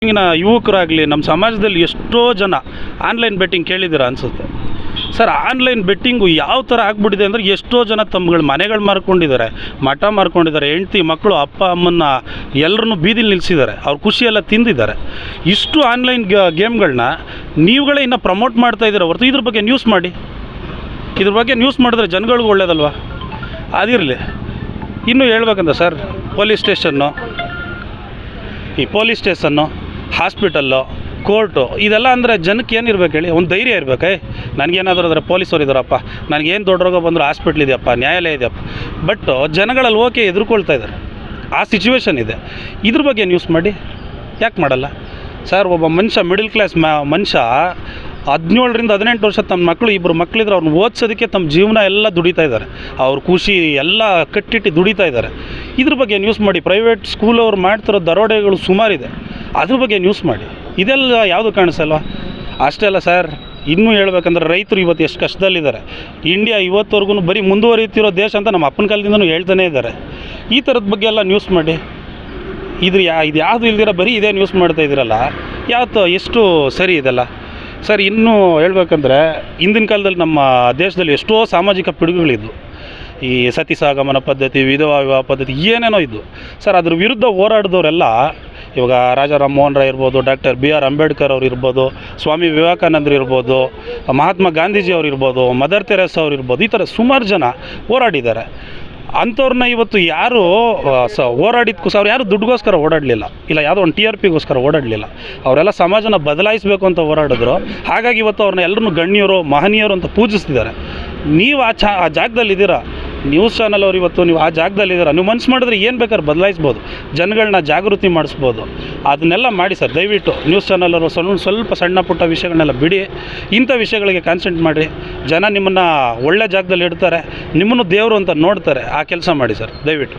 ಇವಾಗಿನ ಯುವಕರಾಗಲಿ ನಮ್ಮ ಸಮಾಜದಲ್ಲಿ ಎಷ್ಟೋ ಜನ ಆನ್ಲೈನ್ ಬೆಟ್ಟಿಂಗ್ ಕೇಳಿದ್ದೀರಾ ಅನಿಸುತ್ತೆ. ಸರ್, ಆನ್ಲೈನ್ ಬೆಟ್ಟಿಂಗು ಯಾವ ಥರ ಆಗ್ಬಿಟ್ಟಿದೆ ಅಂದರೆ ಎಷ್ಟೋ ಜನ ತಮ್ಮಗಳ ಮನೆಗಳು ಮಾರ್ಕೊಂಡಿದ್ದಾರೆ, ಮಠ ಮಾರ್ಕೊಂಡಿದ್ದಾರೆ, ಹೆಂಡ್ತಿ ಮಕ್ಕಳು ಅಪ್ಪ ಅಮ್ಮನ್ನ ಎಲ್ಲರನ್ನೂ ಬೀದಿಲಿ ನಿಲ್ಲಿಸಿದ್ದಾರೆ, ಅವ್ರ ಖುಷಿಯೆಲ್ಲ ತಿಂದಿದ್ದಾರೆ. ಇಷ್ಟು ಆನ್ಲೈನ್ ಗೇಮ್ಗಳನ್ನ ನೀವುಗಳೇ ಇನ್ನೂ ಪ್ರಮೋಟ್ ಮಾಡ್ತಾ ಇದ್ದೀರ ಹೊರತು ಇದ್ರ ಬಗ್ಗೆ ನ್ಯೂಸ್ ಮಾಡಿ. ಇದ್ರ ಬಗ್ಗೆ ನ್ಯೂಸ್ ಮಾಡಿದ್ರೆ ಜನಗಳಿಗೂ ಒಳ್ಳೇದಲ್ವ. ಅದಿರಲಿ. ಇನ್ನೂ ಹೇಳ್ಬೇಕಂತ sir, police station hospital, court ಇದೆಲ್ಲ ಅಂದರೆ ಜನಕ್ಕೆ ಏನಿರ್ಬೇಕು ಹೇಳಿ, ಒಂದು ಧೈರ್ಯ ಇರಬೇಕು. ನನಗೇನಾದರೂ ಆದರೆ ಪೊಲೀಸರು ಇದ್ದಾರಪ್ಪ, ನನಗೇನು ದೊಡ್ಡ ರೋಗ ಬಂದರೂ ಹಾಸ್ಪಿಟ್ಲ್ ಇದೆಯಪ್ಪ, ನ್ಯಾಯಾಲಯ ಇದೆಯಪ್ಪ. ಬಟ್ ಜನಗಳಲ್ಲಿ ಓಕೆ ಎದುರ್ಕೊಳ್ತಾ ಇದ್ದಾರೆ, ಆ ಸಿಚುವೇಶನ್ ಇದೆ. ಇದ್ರ ಬಗ್ಗೆ ನ್ಯೂಸ್ ಮಾಡಿ. ಯಾಕೆ ಮಾಡಲ್ಲ ಸರ್? ಒಬ್ಬ ಮನುಷ್ಯ ಮಿಡಲ್ ಕ್ಲಾಸ್ ಮನುಷ್ಯ 17ರಿಂದ 18 ವರ್ಷ ತಮ್ಮ ಮಕ್ಕಳು, ಇಬ್ಬರು ಮಕ್ಕಳಿದ್ರೆ ಅವ್ರನ್ನ ಓದಿಸೋದಕ್ಕೆ ತಮ್ಮ ಜೀವನ ಎಲ್ಲ ದುಡಿತಾ ಇದ್ದಾರೆ, ಅವ್ರ ಖುಷಿ ಎಲ್ಲ ಕಟ್ಟಿಟ್ಟು ದುಡಿತಾ ಇದ್ದಾರೆ. ಇದ್ರ ಬಗ್ಗೆ ನ್ಯೂಸ್ ಮಾಡಿ. ಪ್ರೈವೇಟ್ ಸ್ಕೂಲವ್ರು ಮಾಡ್ತಿರೋ ದರೋಡೆಗಳು ಸುಮಾರಿದೆ, ಅದ್ರ ಬಗ್ಗೆ ನ್ಯೂಸ್ ಮಾಡಿ. ಇದೆಲ್ಲ ಯಾವುದು ಕಾಣಿಸಲ್ವ? ಅಷ್ಟೇ ಅಲ್ಲ ಸರ್, ಇನ್ನೂ ಹೇಳ್ಬೇಕಂದ್ರೆ ರೈತರು ಇವತ್ತು ಎಷ್ಟು ಕಷ್ಟದಲ್ಲಿದ್ದಾರೆ. ಇಂಡಿಯಾ ಇವತ್ತವರೆಗೂ ಬರೀ ಮುಂದುವರಿಯುತ್ತಿರೋ ದೇಶ ಅಂತ ನಮ್ಮ ಅಪ್ಪನ ಕಾಲದಿಂದನೂ ಹೇಳ್ತಾನೇ ಇದ್ದಾರೆ. ಈ ಥರದ ಬಗ್ಗೆ ಎಲ್ಲ ನ್ಯೂಸ್ ಮಾಡಿ. ಇದು ಯಾವುದು ಇಲ್ದಿರ ಬರೀ ಇದೇ ನ್ಯೂಸ್ ಮಾಡ್ತಾ ಇದ್ದೀರಲ್ಲ, ಯಾವತ್ತು ಎಷ್ಟು ಸರಿ ಇದೆಲ್ಲ ಸರ್? ಇನ್ನೂ ಹೇಳ್ಬೇಕಂದ್ರೆ ಹಿಂದಿನ ಕಾಲದಲ್ಲಿ ನಮ್ಮ ದೇಶದಲ್ಲಿ ಎಷ್ಟೋ ಸಾಮಾಜಿಕ ಪಿಡುಗುಗಳಿದ್ವು. ಈ ಸತಿ ಸಹಗಮನ ಪದ್ಧತಿ, ವಿಧವಾ ವಿವಾಹ ಪದ್ಧತಿ, ಏನೇನೋ ಇದ್ದು ಸರ್. ಅದ್ರ ವಿರುದ್ಧ ಹೋರಾಡಿದವರೆಲ್ಲ ಇವಾಗ ರಾಜಾ ರಾಮಮೋಹನ್ ರಾಯ್ ಇರ್ಬೋದು, ಡಾಕ್ಟರ್ BR ಅಂಬೇಡ್ಕರ್ ಅವ್ರು ಇರ್ಬೋದು, ಸ್ವಾಮಿ ವಿವೇಕಾನಂದರು ಇರ್ಬೋದು, ಮಹಾತ್ಮ ಗಾಂಧೀಜಿ ಅವ್ರು ಇರ್ಬೋದು, ಮದರ್ ತೆರೇಸಾ ಅವ್ರು ಇರ್ಬೋದು, ಈ ಥರ ಸುಮಾರು ಜನ ಹೋರಾಡಿದ್ದಾರೆ. ಅಂಥವ್ರನ್ನ ಇವತ್ತು ಯಾರು ಹೋರಾಡಿದ್ಕೋಸ್ಕರ ಅವ್ರು ಯಾರು ದುಡ್ಡುಗೋಸ್ಕರ ಓಡಾಡಲಿಲ್ಲ, ಇಲ್ಲ ಯಾವುದೋ ಒಂದು TRPಗೋಸ್ಕರ ಓಡಾಡಲಿಲ್ಲ. ಅವರೆಲ್ಲ ಸಮಾಜನ ಬದಲಾಯಿಸಬೇಕು ಅಂತ ಹೋರಾಡಿದ್ರು. ಹಾಗಾಗಿ ಇವತ್ತು ಅವ್ರನ್ನ ಎಲ್ಲರನ್ನೂ ಗಣ್ಯರು, ಮಹನೀಯರು ಅಂತ ಪೂಜಿಸ್ತಿದ್ದಾರೆ. ನೀವು ಆ ಜಾಗದಲ್ಲಿದ್ದೀರಾ. ನ್ಯೂಸ್ ಚಾನಲ್ ಅವ್ರು ಇವತ್ತು ನೀವು ಆ ಜಾಗದಲ್ಲಿದ್ದೀರಾ. ನೀವು ಮನ್ಸು ಮಾಡಿದ್ರೆ ಏನು ಬೇಕಾದ್ರೆ ಬದಲಾಯಿಸ್ಬೋದು, ಜನಗಳನ್ನ ಜಾಗೃತಿ ಮಾಡಿಸ್ಬೋದು. ಅದನ್ನೆಲ್ಲ ಮಾಡಿ ಸರ್. ದಯವಿಟ್ಟು ನ್ಯೂಸ್ ಚಾನಲ್ ಅವರು ಸ್ವಲ್ಪ ಸಣ್ಣ ಪುಟ್ಟ ವಿಷಯಗಳನ್ನೆಲ್ಲ ಬಿಡಿ, ಇಂಥ ವಿಷಯಗಳಿಗೆ ಕಾನ್ಸಂಟ್ರೇಟ್ ಮಾಡಿ. ಜನ ನಿಮ್ಮನ್ನು ಒಳ್ಳೆ ಜಾಗದಲ್ಲಿ ಇಡ್ತಾರೆ, ನಿಮ್ಮನ್ನು ದೇವರು ಅಂತ ನೋಡ್ತಾರೆ. ಆ ಕೆಲಸ ಮಾಡಿ ಸರ್, ದಯವಿಟ್ಟು.